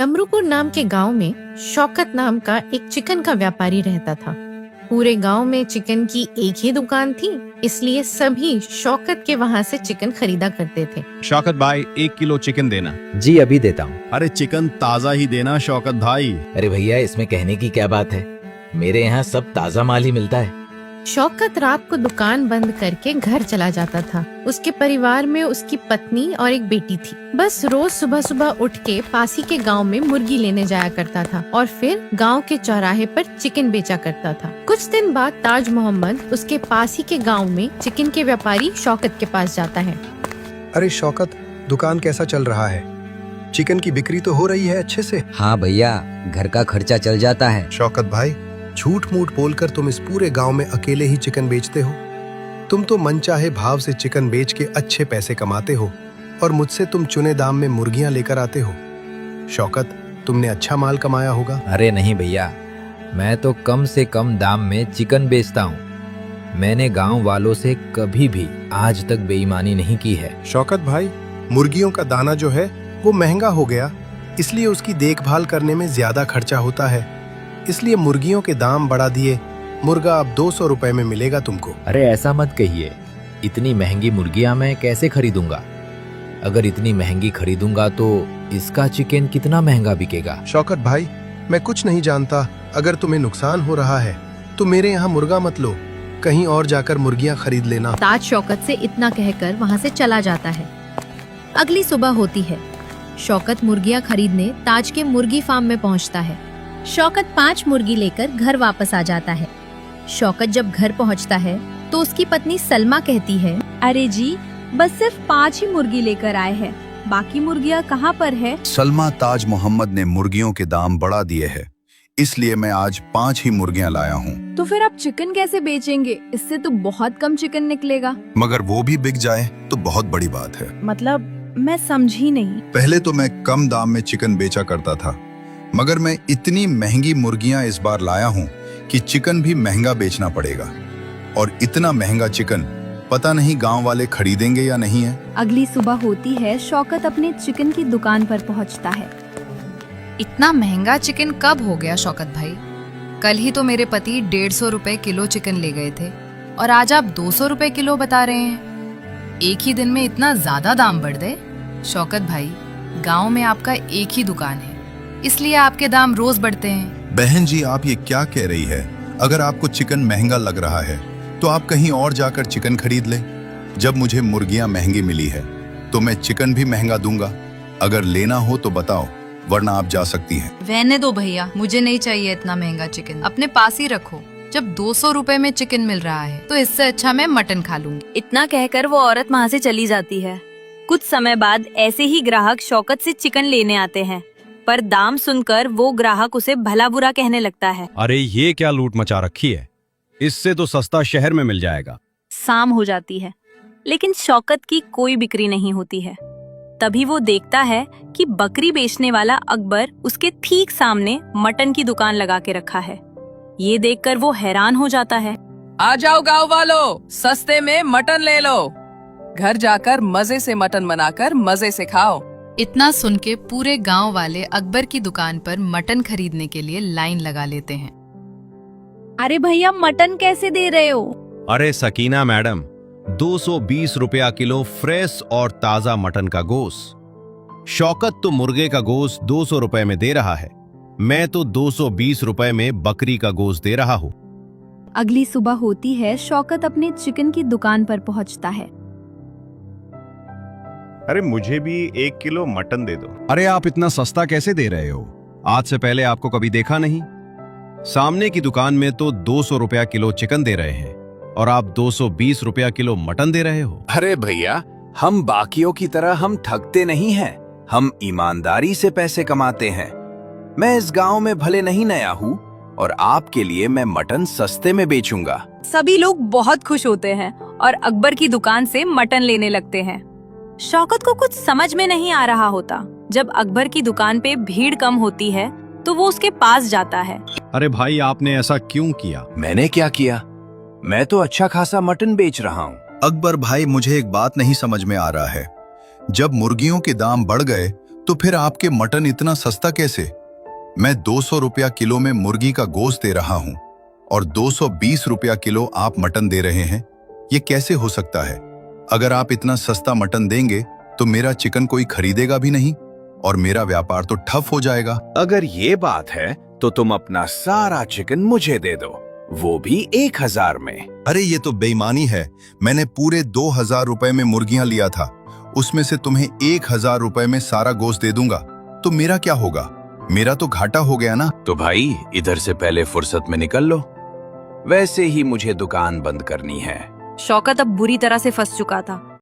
तमरुपुर नाम के गांव में शौकत नाम का एक चिकन का व्यापारी रहता था। पूरे गांव में चिकन की एक ही दुकान थी, इसलिए सभी शौकत के वहां से चिकन खरीदा करते थे। शौकत भाई 1 किलो चिकन देना। जी अभी देता हूँ। अरे चिकन ताजा ही देना शौकत भाई। अरे भैया इसमें कहने की क्या बात है, मेरे यहाँ सब ताजा माल ही मिलता है। शौकत रात को दुकान बंद करके घर चला जाता था। उसके परिवार में उसकी पत्नी और एक बेटी थी। बस रोज सुबह सुबह उठ के पास ही के गांव में मुर्गी लेने जाया करता था और फिर गांव के चौराहे पर चिकन बेचा करता था। कुछ दिन बाद ताज मोहम्मद उसके पास ही के गांव में चिकन के व्यापारी शौकत के पास जाता है। अरे शौकत, दुकान कैसा चल रहा है? चिकन की बिक्री तो हो रही है अच्छे से? हाँ भैया, घर का खर्चा चल जाता है। शौकत भाई, झूठ मूठ बोलकर तुम इस पूरे गांव में अकेले ही चिकन बेचते हो। तुम तो मनचाहे भाव से चिकन बेच के अच्छे पैसे कमाते हो और मुझसे तुम चुने दाम में मुर्गियां लेकर आते हो। शौकत, तुमने अच्छा माल कमाया होगा। अरे नहीं भैया, मैं तो कम से कम दाम में चिकन बेचता हूँ। मैंने गांव वालों से कभी भी आज तक बेईमानी नहीं की है। शौकत भाई, मुर्गियों का दाना जो है वो महंगा हो गया, इसलिए उसकी देखभाल करने में ज्यादा खर्चा होता है, इसलिए मुर्गियों के दाम बढ़ा दिए। मुर्गा अब 200 रुपए में मिलेगा तुमको। अरे ऐसा मत कहिए, इतनी महंगी मुर्गियां मैं कैसे खरीदूंगा? अगर इतनी महंगी खरीदूंगा तो इसका चिकन कितना महंगा बिकेगा? शौकत भाई, मैं कुछ नहीं जानता। अगर तुम्हें नुकसान हो रहा है तो मेरे यहाँ मुर्गा मत लो, कहीं और जाकर मुर्गियाँ खरीद लेना। ताज शौकत से इतना कहकर वहाँ से चला जाता है। अगली सुबह होती है। शौकत मुर्गियाँ खरीदने ताज के मुर्गी फार्म में पहुँचता है। शौकत 5 मुर्गी लेकर घर वापस आ जाता है। शौकत जब घर पहुंचता है तो उसकी पत्नी सलमा कहती है, अरे जी, बस सिर्फ 5 ही मुर्गी लेकर आए हैं, बाकी मुर्गियाँ कहाँ पर है? सलमा, ताज मोहम्मद ने मुर्गियों के दाम बढ़ा दिए हैं, इसलिए मैं आज 5 ही मुर्गियाँ लाया हूँ। तो फिर आप चिकन कैसे बेचेंगे? इससे तो बहुत कम चिकन निकलेगा। मगर वो भी बिक जाए तो बहुत बड़ी बात है। मतलब मैं समझी नहीं। पहले तो मैं कम दाम में चिकन बेचा करता था, मगर मैं इतनी महंगी मुर्गियां इस बार लाया हूं कि चिकन भी महंगा बेचना पड़ेगा। और इतना महंगा चिकन पता नहीं गांव वाले खरीदेंगे या नहीं है। अगली सुबह होती है। शौकत अपने चिकन की दुकान पर पहुंचता है। इतना महंगा चिकन कब हो गया शौकत भाई? कल ही तो मेरे पति 150 रुपए किलो चिकन ले गए थे और आज आप 200 रुपए किलो बता रहे हैं। एक ही दिन में इतना ज्यादा दाम बढ़ गए? शौकत भाई, गाँव में आपका एक ही दुकान है, इसलिए आपके दाम रोज बढ़ते हैं। बहन जी, आप ये क्या कह रही है? अगर आपको चिकन महंगा लग रहा है तो आप कहीं और जाकर चिकन खरीद ले। जब मुझे मुर्गियां महंगी मिली है तो मैं चिकन भी महंगा दूंगा। अगर लेना हो तो बताओ, वरना आप जा सकती हैं। रहने दो भैया, मुझे नहीं चाहिए इतना महंगा चिकन, अपने पास ही रखो। जब 200 रुपए में चिकन मिल रहा है तो इससे अच्छा मैं मटन खा लूंगी। इतना कहकर वो औरत वहाँ से चली जाती है। कुछ समय बाद ऐसे ही ग्राहक शौकत से चिकन लेने आते हैं, पर दाम सुनकर वो ग्राहक उसे भला बुरा कहने लगता है। अरे ये क्या लूट मचा रखी है, इससे तो सस्ता शहर में मिल जाएगा। शाम हो जाती है, लेकिन शौकत की कोई बिक्री नहीं होती है। तभी वो देखता है कि बकरी बेचने वाला अकबर उसके ठीक सामने मटन की दुकान लगा के रखा है। ये देखकर वो हैरान हो जाता है। आ जाओ गाँव वालों, सस्ते में मटन ले लो। घर जाकर मजे से मटन बनाकर मजे से खाओ। इतना सुन के पूरे गांव वाले अकबर की दुकान पर मटन खरीदने के लिए लाइन लगा लेते हैं। अरे भैया, मटन कैसे दे रहे हो? अरे सकीना मैडम, 220 रुपया किलो फ्रेश और ताजा मटन का गोश्त। शौकत तो मुर्गे का गोश्त 200 रुपए में दे रहा है, मैं तो 220 रुपए में बकरी का गोश्त दे रहा हूँ। अगली सुबह होती है। शौकत अपने चिकन की दुकान पर पहुंचता है। अरे मुझे भी 1 किलो मटन दे दो। अरे आप इतना सस्ता कैसे दे रहे हो? आज से पहले आपको कभी देखा नहीं। सामने की दुकान में तो 200 रुपया किलो चिकन दे रहे हैं और आप 220 रुपया किलो मटन दे रहे हो। अरे भैया, हम बाकियों की तरह हम ठगते नहीं हैं, हम ईमानदारी से पैसे कमाते हैं। मैं इस गांव में भले नहीं नया हूँ और आपके लिए मैं मटन सस्ते में बेचूंगा। सभी लोग बहुत खुश होते हैं और अकबर की दुकान से मटन लेने लगते हैं। शौकत को कुछ समझ में नहीं आ रहा होता। जब अकबर की दुकान पे भीड़ कम होती है तो वो उसके पास जाता है। अरे भाई, आपने ऐसा क्यों किया? मैंने क्या किया? मैं तो अच्छा खासा मटन बेच रहा हूँ। अकबर भाई, मुझे एक बात नहीं समझ में आ रहा है। जब मुर्गियों के दाम बढ़ गए तो फिर आपके मटन इतना सस्ता कैसे? मैं 200 रुपया किलो में मुर्गी का गोश्त दे रहा हूं और 220 रुपया किलो आप मटन दे रहे हैं। ये कैसे हो सकता है? अगर आप इतना सस्ता मटन देंगे तो मेरा चिकन कोई खरीदेगा भी नहीं और मेरा व्यापार तो ठप हो जाएगा। अगर ये बात है तो तुम अपना सारा चिकन मुझे दे दो, वो भी 1000 में। अरे ये तो बेईमानी है। मैंने पूरे 2000 रुपए में मुर्गियां लिया था, उसमें से तुम्हें 1000 रुपए में सारा गोश्त दे दूंगा, तो मेरा क्या होगा? मेरा तो घाटा हो गया ना। तो भाई इधर से पहले फुर्सत में निकल लो, वैसे ही मुझे दुकान बंद करनी है। शौकत अब बुरी तरह से फंस चुका था।